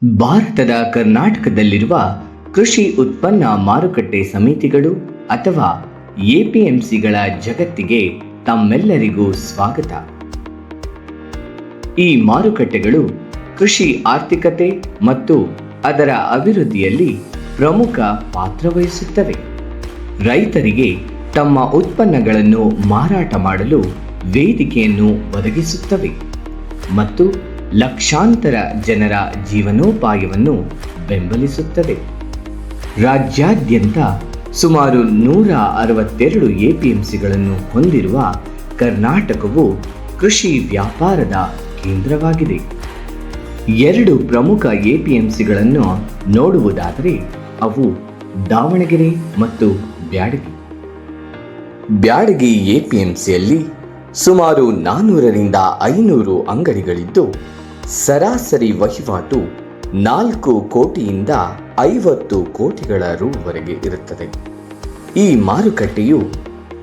ಭಾರತದ ಕರ್ನಾಟಕದಲ್ಲಿರುವ ಕೃಷಿ ಉತ್ಪನ್ನ ಮಾರುಕಟ್ಟೆ ಸಮಿತಿಗಳು ಅಥವಾ ಎಪಿಎಂಸಿಗಳ ಜಗತ್ತಿಗೆ ತಮ್ಮೆಲ್ಲರಿಗೂ ಸ್ವಾಗತ. ಈ ಮಾರುಕಟ್ಟೆಗಳು ಕೃಷಿ ಆರ್ಥಿಕತೆ ಮತ್ತು ಅದರ ಅಭಿವೃದ್ಧಿಯಲ್ಲಿ ಪ್ರಮುಖ ಪಾತ್ರ ವಹಿಸುತ್ತವೆ. ರೈತರಿಗೆ ತಮ್ಮ ಉತ್ಪನ್ನಗಳನ್ನು ಮಾರಾಟ ಮಾಡಲು ವೇದಿಕೆಯನ್ನು ಒದಗಿಸುತ್ತವೆ ಮತ್ತು ಲಕ್ಷಾಂತರ ಜನರ ಜೀವನೋಪಾಯವನ್ನು ಬೆಂಬಲಿಸುತ್ತದೆ. ರಾಜ್ಯಾದ್ಯಂತ ಸುಮಾರು 162 ಎಪಿಎಂಸಿಗಳನ್ನು ಹೊಂದಿರುವ ಕರ್ನಾಟಕವು ಕೃಷಿ ವ್ಯಾಪಾರದ ಕೇಂದ್ರವಾಗಿದೆ. 2 ಪ್ರಮುಖ ಎಪಿಎಂಸಿಗಳನ್ನು ನೋಡುವುದಾದರೆ ಅವು ದಾವಣಗೆರೆ ಮತ್ತು ಬ್ಯಾಡಗಿ. ಬ್ಯಾಡಗಿ ಎಪಿಎಂಸಿಯಲ್ಲಿ ಸುಮಾರು 400ರಿಂದ 500 ಅಂಗಡಿಗಳಿದ್ದು ಸರಾಸರಿ ವಹಿವಾಟು 4 ಕೋಟಿಯಿಂದ 50 ಕೋಟಿಗಳ ರುವರೆಗೆ ಇರುತ್ತದೆ. ಈ ಮಾರುಕಟ್ಟೆಯು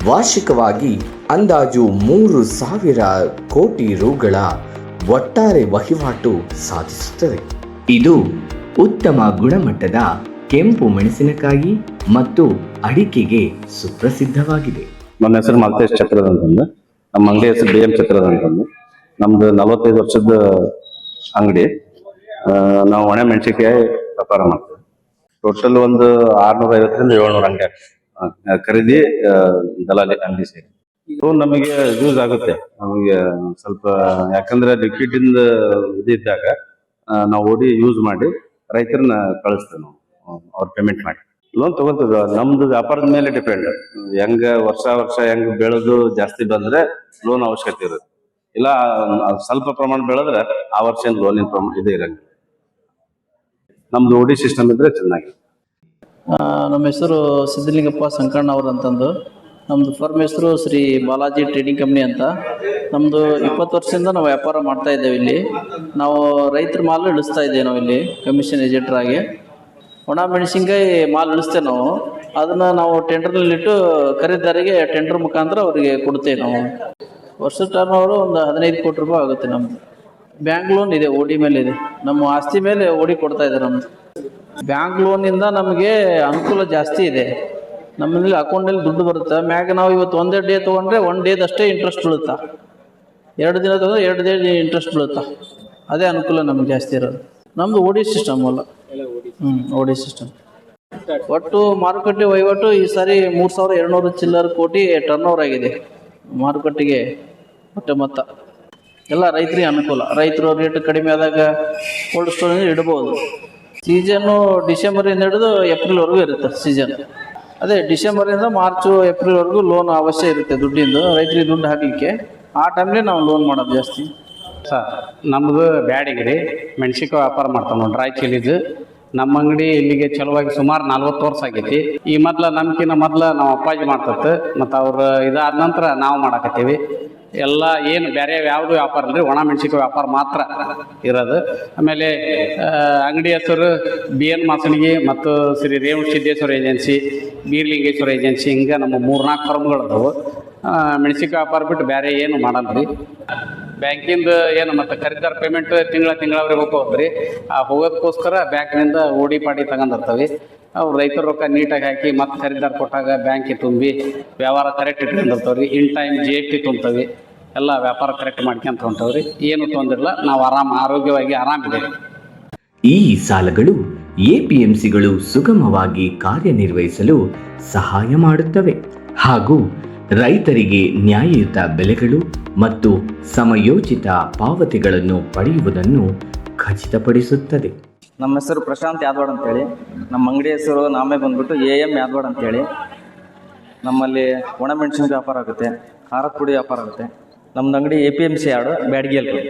ವಾರ್ಷಿಕವಾಗಿ ಅಂದಾಜು 3,000 ಕೋಟಿ ರುಗಳ ಒಟ್ಟಾರೆ ವಹಿವಾಟು ಸಾಧಿಸುತ್ತದೆ. ಇದು ಉತ್ತಮ ಗುಣಮಟ್ಟದ ಕೆಂಪು ಮೆಣಸಿನಕಾಯಿ ಮತ್ತು ಅಡಿಕೆಗೆ ಸುಪ್ರಸಿದ್ಧವಾಗಿದೆ. ನನ್ನ ಹೆಸರು ಮಾಲ್ತೇಶ್ ಚಕ್ರದ ಅಂತಂದು, ನಮ್ಮ ಅಂಗಡಿ ಹೆಸರು BM ಚಕ್ರದ ಅಂತಂದು. ನಮ್ದು 45 ವರ್ಷದ ಅಂಗಡಿ. ನಾವು ಒಣ ಮೆಣಸಿನಕಾಯಿ ವ್ಯಾಪಾರ ಮಾಡ್ತೀವಿ. ಟೋಟಲ್ ಒಂದು 650ರಿಂದ 700 ಅಂಗಡಿ ಖರೀದಿ ದಲಾಲಿ ಅಂಗಡಿ ಸೇರಿ. ನಮಗೆ ಯೂಸ್ ಆಗುತ್ತೆ. ನಮಗೆ ಸ್ವಲ್ಪ ಯಾಕಂದ್ರೆ ಲಿಕ್ವಿಡ್ ಇಂದ ಇದ್ದಾಗ ನಾವು ಓಡಿ ಯೂಸ್ ಮಾಡಿ ರೈತರನ್ನ ಕಳಿಸ್ತೇವೆ. ನಾವು ಅವ್ರ ಪೇಮೆಂಟ್ ಮಾಡಿ ಲೋನ್ ತಗೋತೀವಿ. ನಮ್ದು ವ್ಯಾಪಾರದ ಮೇಲೆ ಡಿಪೆಂಡ್. ಹೆಂಗ ವರ್ಷ ಹೆಂಗ್ ಬೆಳೆದು ಜಾಸ್ತಿ ಬಂದ್ರೆ ಲೋನ್ ಅವಶ್ಯಕತೆ ಇರುತ್ತೆ. ಇಲ್ಲ ಸ್ವಲ್ಪ ಪ್ರಮಾಣ ಬೆಳೆದ್ರೆ ಆ ವರ್ಷ ಲೋನಿನ ಪ್ರಮಾಣ ಇದೇ ಇರಂಗಿಲ್ಲ. ನಮ್ದು ಓಡಿ ಸಿಸ್ಟಮ್ ಇದ್ರೆ ಚೆನ್ನಾಗಿ. ನಮ್ಮ ಹೆಸರು ಸಿದ್ದಲಿಂಗಪ್ಪ ಸಂಕಣ್ಣ ಅವ್ರು ಅಂತಂದು. ನಮ್ದು ಫರ್ಮ್ ಹೆಸರು ಶ್ರೀ ಬಾಲಾಜಿ ಟ್ರೇಡಿಂಗ್ ಕಂಪ್ನಿ ಅಂತ. ನಮ್ದು 20 ವರ್ಷದಿಂದ ನಾವು ವ್ಯಾಪಾರ ಮಾಡ್ತಾ ಇದ್ದೇವೆ. ಇಲ್ಲಿ ನಾವು ರೈತರ ಮಾಲು ಇಳಿಸ್ತಾ ಇದ್ದೇವೆ. ನಾವು ಇಲ್ಲಿ ಕಮಿಷನ್ ಏಜೆಂಟ್ರಾಗಿ ಒಣ ಮೆಣಸಿನ್ಕಾಯಿ ಮಾಲ್ ಇಳಿಸ್ತೇವೆ ನಾವು. ಅದನ್ನು ನಾವು ಟೆಂಡರ್ನಲ್ಲಿಟ್ಟು ಖರೀದಿದಾರಿಗೆ ಟೆಂಡರ್ ಮುಖಾಂತರ ಅವರಿಗೆ ಕೊಡ್ತೇವೆ. ನಾವು ವರ್ಷದ ಟರ್ನ್ ಓವರ್ ಒಂದು 15 ಕೋಟಿ ರೂಪಾಯಿ ಆಗುತ್ತೆ. ನಮ್ಮದು ಬ್ಯಾಂಕ್ ಲೋನ್ ಇದೆ, ಓಡಿ ಮೇಲೆ ಇದೆ. ನಮ್ಮ ಆಸ್ತಿ ಮೇಲೆ ಓಡಿ ಕೊಡ್ತಾ ಇದ್ದಾರೆ. ನಮ್ಮದು ಬ್ಯಾಂಕ್ ಲೋನಿಂದ ನಮಗೆ ಅನುಕೂಲ ಜಾಸ್ತಿ ಇದೆ. ನಮ್ಮಲ್ಲಿ ಅಕೌಂಟಲ್ಲಿ ದುಡ್ಡು ಬರುತ್ತೆ. ಮ್ಯಾಗ ನಾವು ಇವತ್ತು ಒಂದೇ ಡೇ ತೊಗೊಂಡ್ರೆ 1 ಡೇದಷ್ಟೇ ಇಂಟ್ರೆಸ್ಟ್ ಬೀಳುತ್ತಾ. 2 ದಿನ ತೊಗೊಂಡ್ರೆ 2 ಡೇ ಇಂಟ್ರೆಸ್ಟ್ ಬೀಳುತ್ತಾ. ಅದೇ ಅನುಕೂಲ ನಮ್ಗೆ ಜಾಸ್ತಿ ಇರೋದು. ನಮ್ಮದು ಓಡಿ ಸಿಸ್ಟಮ್ ಅಲ್ಲ. ಓಡಿ ಸಿಸ್ಟಮ್. ಒಟ್ಟು ಮಾರುಕಟ್ಟೆ ವಹಿವಾಟು ಈ ಸಾರಿ 3,200 ಚಿಲ್ಲರೆ ಕೋಟಿ ಟರ್ನ್ ಓವರ್ ಆಗಿದೆ. ಮಾರುಕಟ್ಟೆಗೆ ಮೊತ್ತ ಎಲ್ಲ ರೈತರಿಗೆ ಅನುಕೂಲ. ರೈತರು ರೇಟ್ ಕಡಿಮೆ ಆದಾಗ ಕೋಲ್ಡ್ ಸ್ಟೋರೇಜ್ ಇಡ್ಬೋದು. ಸೀಸನ್ನು ಡಿಸೆಂಬರಿಂದ ಹಿಡಿದು ಏಪ್ರಿಲ್ವರೆಗೂ ಇರುತ್ತೆ ಸೀಸನ್. ಅದೇ ಡಿಸೆಂಬರಿಂದ ಮಾರ್ಚು ಏಪ್ರಿಲ್ವರೆಗೂ ಲೋನ್ ಅವಶ್ಯ ಇರುತ್ತೆ. ದುಡ್ಡಿಂದು ರೈತರಿಗೆ ದುಡ್ಡು ಹಾಕಲಿಕ್ಕೆ ಆ ಟೈಮ್ಲಿ ನಾವು ಲೋನ್ ಮಾಡೋದು ಜಾಸ್ತಿ. ಸರ್ ನಮ್ಮದು ಬ್ಯಾಡಗಿ ರೀ. ಮೆಣಸಿನ್ಕಾಯಿ ವ್ಯಾಪಾರ ಮಾಡ್ತಾವೆ ನಾವು, ಡ್ರೈ ಚಿಲ್ಲೀಸ್. ನಮ್ಮ ಅಂಗಡಿ ಇಲ್ಲಿಗೆ ಚಲುವಾಗಿ ಸುಮಾರು 40 ವರ್ಷ ಆಗೈತಿ. ಈ ನಮ್ಕಿನ್ನ ನಾವು ಅಪ್ಪಾಜಿ ಮಾಡ್ತತ್ತೆ. ಮತ್ತು ಅವ್ರು ಇದಾದ ನಂತರ ನಾವು ಮಾಡಾಕತ್ತೀವಿ. ಎಲ್ಲ ಏನು ಬೇರೆ ಯಾವುದು ವ್ಯಾಪಾರ ಇಲ್ಲರಿ, ಒಣ ಮೆಣಸಿನ್ಕಾಯಿ ವ್ಯಾಪಾರ ಮಾತ್ರ ಇರೋದು. ಆಮೇಲೆ ಅಂಗಡಿ ಹೆಸರು BN ಮಾಸಣಿಗೆ ಮತ್ತು ಶ್ರೀ ರೇವಣ ಸಿದ್ದೇಶ್ವರ ಏಜೆನ್ಸಿ, ಬೀರ್ಲಿಂಗೇಶ್ವರ ಏಜೆನ್ಸಿ, ಹಿಂಗೆ ನಮ್ಮ 3-4 ಫರ್ಮ್ಗಳಿದ್ದವು. ಮೆಣಸಿನ್ಕಾಯಿ ವ್ಯಾಪಾರ ಬಿಟ್ಟು ಬೇರೆ ಏನು ಮಾಡಲ್ಲ ರೀ. ಬ್ಯಾಂಕಿಂದ ಏನು ಮತ್ತು ಖರೀದಾರ ಪೇಮೆಂಟ್ ತಿಂಗಳವ್ರಿಗೆ ಹೋಗ್ರಿ. ಆ ಹೋಗೋದಕ್ಕೋಸ್ಕರ ಬ್ಯಾಂಕ್ನಿಂದ ಓಡಿ ಪಾಡಿ ತಗೊಂಡಿರ್ತವೆ. ಅವ್ರು ರೈತರ ರೊಕ್ಕ ನೀಟಾಗಿ ಹಾಕಿ ಮತ್ತು ಖರೀದಾರ ಕೊಟ್ಟಾಗ ಬ್ಯಾಂಕಿಗೆ ತುಂಬಿ ವ್ಯವಹಾರ ಕರೆಕ್ಟ್ ಇಟ್ಕೊಂಡಿರ್ತಾವ್ರಿ. ಇನ್ ಟೈಮ್ GST ತುಂಬ್ತವೆ. ಎಲ್ಲ ವ್ಯಾಪಾರ ಕರೆಕ್ಟ್ ಮಾಡ್ಕೊಂತ ಹೊಂಟವ್ರಿ. ಏನು ತೊಂದಿರಲ್ಲ. ನಾವು ಆರೋಗ್ಯವಾಗಿ ಆರಾಮಿದೆ. ಈ ಸಾಲಗಳು ಎಪಿಎಂಸಿಗಳು ಸುಗಮವಾಗಿ ಕಾರ್ಯನಿರ್ವಹಿಸಲು ಸಹಾಯ ಮಾಡುತ್ತವೆ ಹಾಗೂ ರೈತರಿಗೆ ನ್ಯಾಯಯುತ ಬೆಲೆಗಳು ಮತ್ತು ಸಮಯೋಚಿತ ಪಾವತಿಗಳನ್ನು ಪಡೆಯುವುದನ್ನು ಖಚಿತಪಡಿಸುತ್ತದೆ. ನಮ್ಮ ಹೆಸರು ಪ್ರಶಾಂತ್ ಯಾದವಾಡ್ ಅಂತೇಳಿ. ನಮ್ಮ ಅಂಗಡಿ ಹೆಸರು ನಾಮೇ ಬಂದ್ಬಿಟ್ಟು AM ಯಾದವಾಡ್ ಅಂತೇಳಿ. ನಮ್ಮಲ್ಲಿ ಒಣಮೆಣಸಿನ ವ್ಯಾಪಾರ ಆಗುತ್ತೆ, ಖಾರದ ಪುಡಿ ವ್ಯಾಪಾರ ಆಗುತ್ತೆ. ನಮ್ಮದು ಅಂಗಡಿ APMC ಯಾರ್ಡು ಬ್ಯಾಡಗಿಯಲ್ಲಿ.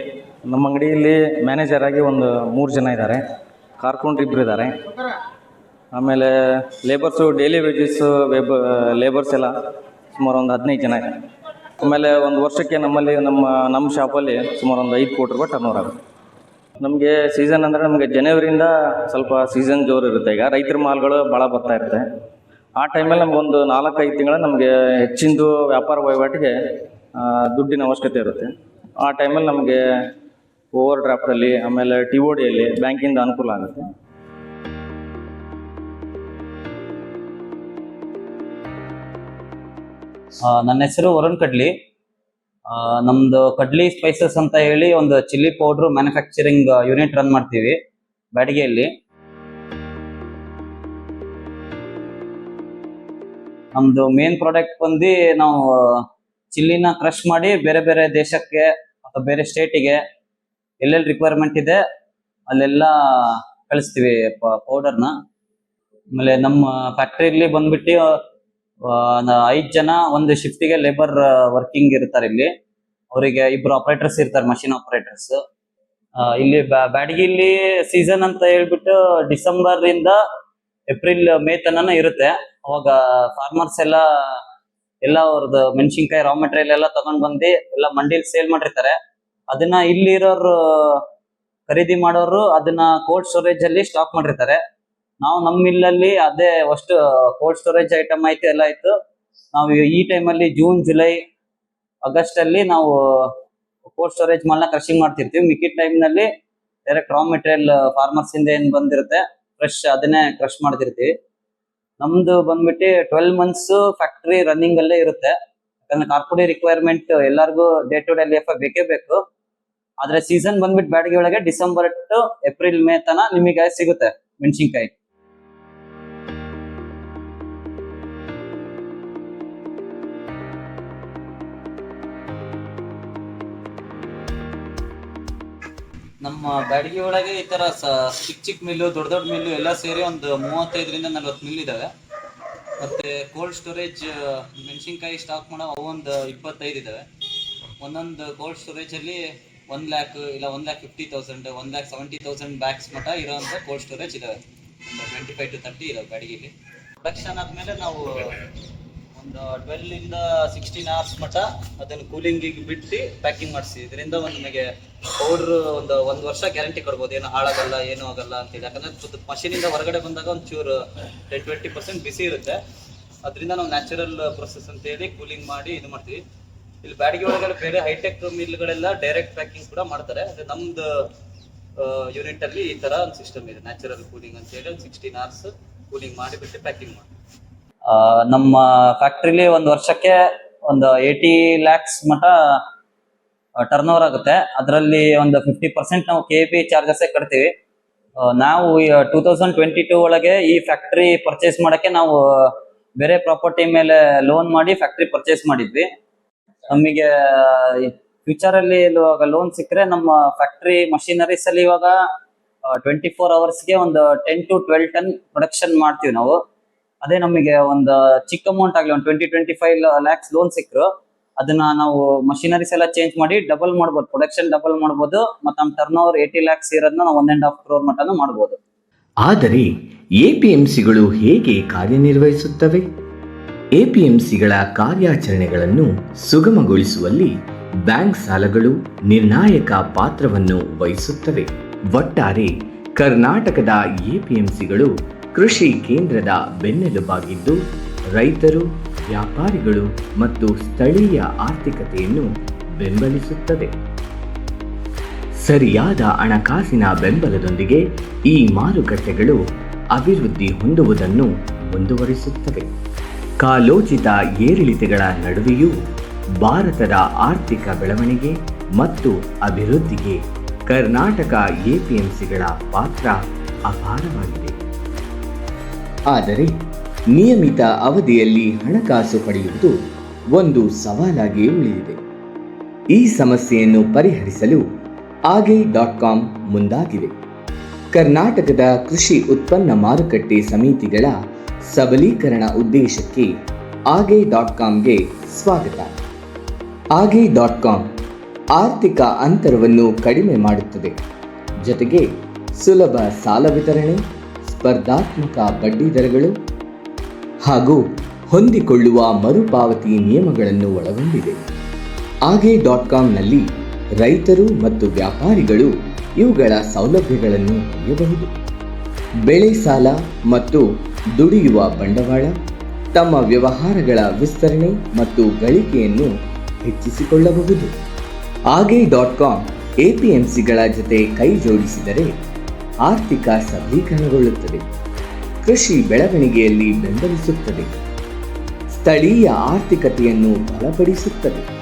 ನಮ್ಮ ಅಂಗಡಿಯಲ್ಲಿ ಮ್ಯಾನೇಜರ್ ಆಗಿ ಒಂದು 3 ಜನ ಇದ್ದಾರೆ. ಕಾರ್ಕೌಂಡ್ರ್ 2 ಇದ್ದಾರೆ. ಆಮೇಲೆ ಲೇಬರ್ಸು ಡೈಲಿ ವೇಜಸ್ಸು ಲೇಬರ್ಸ್ ಎಲ್ಲ ಸುಮಾರು ಒಂದು 15 ಜನ ಇದೆ. ಆಮೇಲೆ ಒಂದು ವರ್ಷಕ್ಕೆ ನಮ್ಮ ಶಾಪಲ್ಲಿ ಸುಮಾರು ಒಂದು 5 ಕೋಟಿ ರೂಪಾಯಿ ಟರ್ನ್ ಓವರ್ ಆಗುತ್ತೆ. ನಮಗೆ ಸೀಸನ್ ಅಂದರೆ ನಮಗೆ ಜನವರಿಯಿಂದ ಸ್ವಲ್ಪ ಸೀಸನ್ ಜೋರು ಇರುತ್ತೆ. ಈಗ ರೈತರ ಮಾಲ್ಗಳು ಭಾಳ ಬರ್ತಾ ಇರುತ್ತೆ. ಆ ಟೈಮಲ್ಲಿ ನಮಗೊಂದು 4-5 ತಿಂಗಳು ನಮಗೆ ಹೆಚ್ಚಿಂದು ವ್ಯಾಪಾರ ವಹಿವಾಟಿಗೆ ದುಡ್ಡಿನ ಅವಶ್ಯಕತೆ ಇರುತ್ತೆ. ಆ ಟೈಮಲ್ಲಿ ನಮಗೆ ಓವರ್ ಡ್ರಾಫ್ಟಲ್ಲಿ, ಆಮೇಲೆ TODಯಲ್ಲಿ ಬ್ಯಾಂಕಿಂದ ಅನುಕೂಲ ಆಗುತ್ತೆ. ನನ್ನ ಹೆಸರು ವರುಣ್ ಕಡ್ಲಿ. ನಮ್ದು ಕಡ್ಲಿ ಸ್ಪೈಸಸ್ ಅಂತ ಹೇಳಿ ಒಂದು chilli powder manufacturing unit run ಮಾಡ್ತೀವಿ ಬ್ಯಾಡಗಿಯಲ್ಲಿ. ನಮ್ದು ಮೇನ್ ಪ್ರಾಡಕ್ಟ್ ಬಂದು ನಾವು ಚಿಲ್ಲಿನ ಕ್ರಶ್ ಮಾಡಿ ಬೇರೆ ಬೇರೆ ದೇಶಕ್ಕೆ ಅಥವಾ ಬೇರೆ ಸ್ಟೇಟಿಗೆ ಎಲ್ಲೆಲ್ಲಿ ರಿಕ್ವೈರ್ಮೆಂಟ್ ಇದೆ ಅಲ್ಲೆಲ್ಲ ಕಳಿಸ್ತೀವಿ ಪೌಡರ್ನ. ಆಮೇಲೆ ನಮ್ಮ ಫ್ಯಾಕ್ಟ್ರಿಯಲ್ಲಿ ಬಂದ್ಬಿಟ್ಟು 5 ಜನ ಒಂದು ಶಿಫ್ಟಿಗೆ ಲೇಬರ್ ವರ್ಕಿಂಗ್ ಇರ್ತಾರೆ. ಇಲ್ಲಿ ಅವರಿಗೆ 2 ಆಪರೇಟರ್ಸ್ ಇರ್ತಾರೆ, ಮಷಿನ್ ಆಪರೇಟರ್ಸ್. ಇಲ್ಲಿ ಬ್ಯಾಡಗಿಯಲ್ಲಿ ಸೀಸನ್ ಅಂತ ಹೇಳ್ಬಿಟ್ಟು ಡಿಸೆಂಬರ್ ಇಂದ ಏಪ್ರಿಲ್ ಮೇ ತನಕ ಇರುತ್ತೆ. ಅವಾಗ ಫಾರ್ಮರ್ಸ್ ಎಲ್ಲ ಅವ್ರದ್ದು ಮೆಣಸಿನ್ಕಾಯಿ ರಾ ಮೆಟೀರಿಯಲ್ ಎಲ್ಲ ತಗೊಂಡ್ ಬಂದು ಎಲ್ಲ ಮಂಡಿಲಿ ಸೇಲ್ ಮಾಡಿರ್ತಾರೆ. ಅದನ್ನ ಇಲ್ಲಿರೋರು ಖರೀದಿ ಮಾಡೋರು ಅದನ್ನ ಕೋಲ್ಡ್ ಸ್ಟೋರೇಜ್ ಅಲ್ಲಿ ಸ್ಟಾಕ್ ಮಾಡಿರ್ತಾರೆ. ನಾವು ನಮ್ಮ ಮಿಲ್ಲಲ್ಲಿ ಅದೇ ಅಷ್ಟು ಕೋಲ್ಡ್ ಸ್ಟೋರೇಜ್ ಐಟಮ್ ಆಯ್ತು, ಎಲ್ಲ ಆಯ್ತು. ನಾವು ಈ ಟೈಮಲ್ಲಿ ಜೂನ್, ಜುಲೈ, ಆಗಸ್ಟ್ ಅಲ್ಲಿ ನಾವು ಕೋಲ್ಡ್ ಸ್ಟೋರೇಜ್ ಮಾಲ್ನ ಕ್ರಶಿಂಗ್ ಮಾಡ್ತಿರ್ತೀವಿ. ಮಿಕ್ಕಿದ ಟೈಮ್ನಲ್ಲಿ ಡೈರೆಕ್ಟ್ ರಾ ಮೆಟೀರಿಯಲ್ ಫಾರ್ಮರ್ಸ್ ಇಂದ ಏನ್ ಬಂದಿರುತ್ತೆ ಫ್ರೆಶ್ ಅದನ್ನೇ ಕ್ರಶ್ ಮಾಡ್ತಿರ್ತೀವಿ. ನಮ್ದು ಬಂದ್ಬಿಟ್ಟು 12 ಮಂತ್ಸ್ ಫ್ಯಾಕ್ಟ್ರಿ ರನ್ನಿಂಗ್ ಅಲ್ಲೇ ಇರುತ್ತೆ. ಯಾಕಂದ್ರೆ ಕಾರ್ಪೊಡಿ ರಿಕ್ವೈರ್ಮೆಂಟ್ ಎಲ್ಲರಿಗೂ ಡೇ ಟು ಡೇ ಲೈಫ್ ಬೇಕೇ ಬೇಕು. ಆದ್ರೆ ಸೀಸನ್ ಬಂದ್ಬಿಟ್ಟು ಬ್ಯಾಡಗಿ ಒಳಗೆ ಡಿಸೆಂಬರ್ ಟು ಏಪ್ರಿಲ್ ಮೇ ತನ ನಿಮಗೆ ಸಿಗುತ್ತೆ ಮೆಣಸಿನ್ಕಾಯಿ. ನಮ್ಮ ಬ್ಯಾಡಗಿ ಒಳಗೆ ಈ ತರ ಚಿಕ್ಕ ಮಿಲ್ಲು, ದೊಡ್ಡ ಮಿಲ್ಲು ಎಲ್ಲ ಸೇರಿ ಒಂದು 35ರಿಂದ 40 ಮಿಲ್ ಇದಾವೆ. ಮತ್ತೆ ಕೋಲ್ಡ್ ಸ್ಟೋರೇಜ್ ಮೆಣಸಿನ್ಕಾಯಿ ಸ್ಟಾಕ್ ಮಾಡೋ ಒಂದು 25 ಇದಾವೆ. ಒಂದೊಂದು ಕೋಲ್ಡ್ ಸ್ಟೋರೇಜ್ ಅಲ್ಲಿ 1 lakh ಇಲ್ಲ 1,50,000, 1,70,000 ಬ್ಯಾಗ್ಸ್ ಮಟ್ಟ ಇರೋಂಥ ಕೋಲ್ಡ್ ಸ್ಟೋರೇಜ್ ಇದಾವೆ. ಒಂದು 25 to 30 ಇದಾವೆ ಬ್ಯಾಡಗಿಲಿ. ಪ್ರೊಡಕ್ಷನ್ ಆದ್ಮೇಲೆ ನಾವು ಒಂದು 12 ಇಂದ 16 hours ಮಟ್ಟ ಅದನ್ನು ಕೂಲಿಂಗಿಗೆ ಬಿಟ್ಟು ಪ್ಯಾಕಿಂಗ್ ಮಾಡಿಸಿ. ಇದರಿಂದ ನಮಗೆ ಪೌಡ್ರ್ ಒಂದು ವರ್ಷ ಗ್ಯಾರಂಟಿ ಕೊಡ್ಬೋದು, ಏನು ಹಾಳಾಗಲ್ಲ, ಏನೂ ಆಗಲ್ಲ ಅಂತೇಳಿ. ಯಾಕಂದ್ರೆ ಮಷೀನಿಂದ ಹೊರಗಡೆ ಬಂದಾಗ ಒಂಚೂರು 10-20% ಬಿಸಿ ಇರುತ್ತೆ. ಅದರಿಂದ ನಾವು ನ್ಯಾಚುರಲ್ ಪ್ರೊಸೆಸ್ ಅಂತೇಳಿ ಕೂಲಿಂಗ್ ಮಾಡಿ ಇದು ಮಾಡ್ತೀವಿ. ಇಲ್ಲಿ ಬ್ಯಾಡಗಿ ಒಳಗಡೆ ಬೇರೆ ಹೈಟೆಕ್ ಮಿಲ್ಗಳೆಲ್ಲ ಡೈರೆಕ್ಟ್ ಪ್ಯಾಕಿಂಗ್ ಕೂಡ ಮಾಡ್ತಾರೆ. ಅದೇ ನಮ್ದು ಯೂನಿಟ್ ಅಲ್ಲಿ ಈ ತರ ಒಂದು ಸಿಸ್ಟಮ್ ಇದೆ, ನ್ಯಾಚುರಲ್ ಕೂಲಿಂಗ್ ಅಂತ ಹೇಳಿ. ಒಂದು 16 hours ಕೂಲಿಂಗ್ ಮಾಡಿಬಿಟ್ಟು ಪ್ಯಾಕಿಂಗ್ ಮಾಡಿ. ನಮ್ಮ ಫ್ಯಾಕ್ಟ್ರಿಲಿ ಒಂದು ವರ್ಷಕ್ಕೆ ಒಂದು 80 lakhs ಮಟ್ಟ ಟರ್ನ್ ಓವರ್ ಆಗುತ್ತೆ. ಅದರಲ್ಲಿ ಒಂದು 50% ನಾವು KP ಚಾರ್ಜಸ್ ಕಟ್ತೀವಿ. ನಾವು 2022 ಒಳಗೆ ಈ ಫ್ಯಾಕ್ಟ್ರಿ ಪರ್ಚೇಸ್ ಮಾಡಕ್ಕೆ ನಾವು ಬೇರೆ ಪ್ರಾಪರ್ಟಿ ಮೇಲೆ ಲೋನ್ ಮಾಡಿ ಫ್ಯಾಕ್ಟ್ರಿ ಪರ್ಚೇಸ್ ಮಾಡಿದ್ವಿ. ನಮಗೆ ಫ್ಯೂಚರ್ ಅಲ್ಲಿ ಇವಾಗ ಲೋನ್ ಸಿಕ್ಕರೆ ನಮ್ಮ ಫ್ಯಾಕ್ಟ್ರಿ ಮಷಿನರೀಸ್ ಅಲ್ಲಿ ಇವಾಗ 24 hours ಒಂದು 10 to 12 ಟನ್ ಪ್ರೊಡಕ್ಷನ್ ಮಾಡ್ತೀವಿ ನಾವು. ಅದೇ ನಮಗೆ ಒಂದು ಚಿಕ್ಕ ಅಮೌಂಟ್ ಆಗಲಿ ಒಂದು 20-25 lakhs ಲೋನ್ ಸಿಕ್ಕರು ಅದನ್ನ ನಾವು ಮಷಿನರೀಸ್ ಎಲ್ಲ ಚೇಂಜ್ ಮಾಡಿ ಡಬಲ್ ಮಾಡ್ಬೋದು, ಪ್ರೊಡಕ್ಷನ್ ಡಬಲ್ ಮಾಡ್ಬೋದು. ಮತ್ತು ನಮ್ಮ ಟರ್ನ್ ಓವರ್ 80 lakhs ಇರೋದನ್ನ ನಾವು 1.5 crore ಮಟ್ಟನೂ ಮಾಡ್ಬೋದು. ಆದರೆ APMCಗಳು ಹೇಗೆ ಕಾರ್ಯನಿರ್ವಹಿಸುತ್ತವೆ? APMCಗಳ ಕಾರ್ಯಾಚರಣೆಗಳನ್ನು ಸುಗಮಗೊಳಿಸುವಲ್ಲಿ ಬ್ಯಾಂಕ್ ಸಾಲಗಳು ನಿರ್ಣಾಯಕ ಪಾತ್ರವನ್ನು ವಹಿಸುತ್ತವೆ. ಒಟ್ಟಾರೆ ಕರ್ನಾಟಕದ APMCಗಳು ಕೃಷಿ ಕೇಂದ್ರದ ಬೆನ್ನೆಲುಬಾಗಿದ್ದು ರೈತರು, ವ್ಯಾಪಾರಿಗಳು ಮತ್ತು ಸ್ಥಳೀಯ ಆರ್ಥಿಕತೆಯನ್ನು ಬೆಂಬಲಿಸುತ್ತದೆ. ಸರಿಯಾದ ಹಣಕಾಸಿನ ಬೆಂಬಲದೊಂದಿಗೆ ಈ ಮಾರುಕಟ್ಟೆಗಳು ಅಭಿವೃದ್ಧಿ ಹೊಂದುವುದನ್ನು ಮುಂದುವರಿಸುತ್ತವೆ. ಕಾಲೋಚಿತ ಏರಿಳಿತಗಳ ನಡುವೆಯೂ ಭಾರತದ ಆರ್ಥಿಕ ಬೆಳವಣಿಗೆ ಮತ್ತು ಅಭಿವೃದ್ಧಿಗೆ ಕರ್ನಾಟಕ APMCಗಳ ಪಾತ್ರ ಅಪಾರವಾಗಿದೆ. ಆದರೆ ನಿಯಮಿತ ಅವಧಿಯಲ್ಲಿ ಹಣಕಾಸು ಪಡೆಯುವುದು ಒಂದು ಸವಾಲಾಗಿ ಉಳಿದಿದೆ. ಈ ಸಮಸ್ಯೆಯನ್ನು ಪರಿಹರಿಸಲು agay.com ಮುಂದಾಗಿದೆ. ಕರ್ನಾಟಕದ ಕೃಷಿ ಉತ್ಪನ್ನ ಮಾರುಕಟ್ಟೆ ಸಮಿತಿಗಳ ಸಬಲೀಕರಣ ಉದ್ದೇಶಕ್ಕೆ agay.comಗೆ ಸ್ವಾಗತ. agay.com ಆರ್ಥಿಕ ಅಂತರವನ್ನು ಕಡಿಮೆ ಮಾಡುತ್ತದೆ, ಜೊತೆಗೆ ಸುಲಭ ಸಾಲ ವಿತರಣೆ, ಸ್ಪರ್ಧಾತ್ಮಕ ಬಡ್ಡಿ ದರಗಳು ಹಾಗೂ ಹೊಂದಿಕೊಳ್ಳುವ ಮರುಪಾವತಿ ನಿಯಮಗಳನ್ನು ಒಳಗೊಂಡಿದೆ. agay.comನಲ್ಲಿ ರೈತರು ಮತ್ತು ವ್ಯಾಪಾರಿಗಳು ಇವುಗಳ ಸೌಲಭ್ಯಗಳನ್ನು ಪಡೆಯಬಹುದು. ಬೆಳೆ ಸಾಲ ಮತ್ತು ದುಡಿಯುವ ಬಂಡವಾಳ, ತಮ್ಮ ವ್ಯವಹಾರಗಳ ವಿಸ್ತರಣೆ ಮತ್ತು ಗಳಿಕೆಯನ್ನು ಹೆಚ್ಚಿಸಿಕೊಳ್ಳಬಹುದು. agay.com ಎಪಿಎಂಸಿಗಳ ಜೊತೆ ಕೈ ಜೋಡಿಸಿದರೆ ಆರ್ಥಿಕ ಸಬಲೀಕರಣಗೊಳ್ಳುತ್ತದೆ, ಕೃಷಿ ಬೆಳವಣಿಗೆಯಲ್ಲಿ ಬೆಂಬಲಿಸುತ್ತದೆ, ಸ್ಥಳೀಯ ಆರ್ಥಿಕತೆಯನ್ನು ಬಲಪಡಿಸುತ್ತದೆ.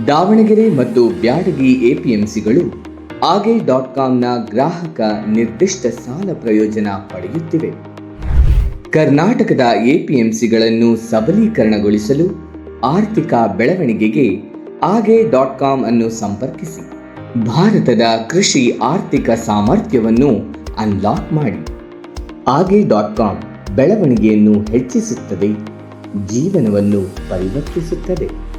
ದಾವಣಗೆರೆ ಮತ್ತು ಬ್ಯಾಡಗಿ ಎಪಿಎಂಸಿಗಳು Agay.comನ ಗ್ರಾಹಕ ನಿರ್ದಿಷ್ಟ ಸಾಲ ಪ್ರಯೋಜನ ಪಡೆಯುತ್ತಿವೆ. ಕರ್ನಾಟಕದ ಎಪಿಎಂಸಿಗಳನ್ನು ಸಬಲೀಕರಣಗೊಳಿಸಲು ಆರ್ಥಿಕ ಬೆಳವಣಿಗೆಗೆ Agay.com ಅನ್ನು ಸಂಪರ್ಕಿಸಿ. ಭಾರತದ ಕೃಷಿ ಆರ್ಥಿಕ ಸಾಮರ್ಥ್ಯವನ್ನು ಅನ್ಲಾಕ್ ಮಾಡಿ. Agay.com ಬೆಳವಣಿಗೆಯನ್ನು ಹೆಚ್ಚಿಸುತ್ತದೆ, ಜೀವನವನ್ನು ಪರಿವರ್ತಿಸುತ್ತದೆ.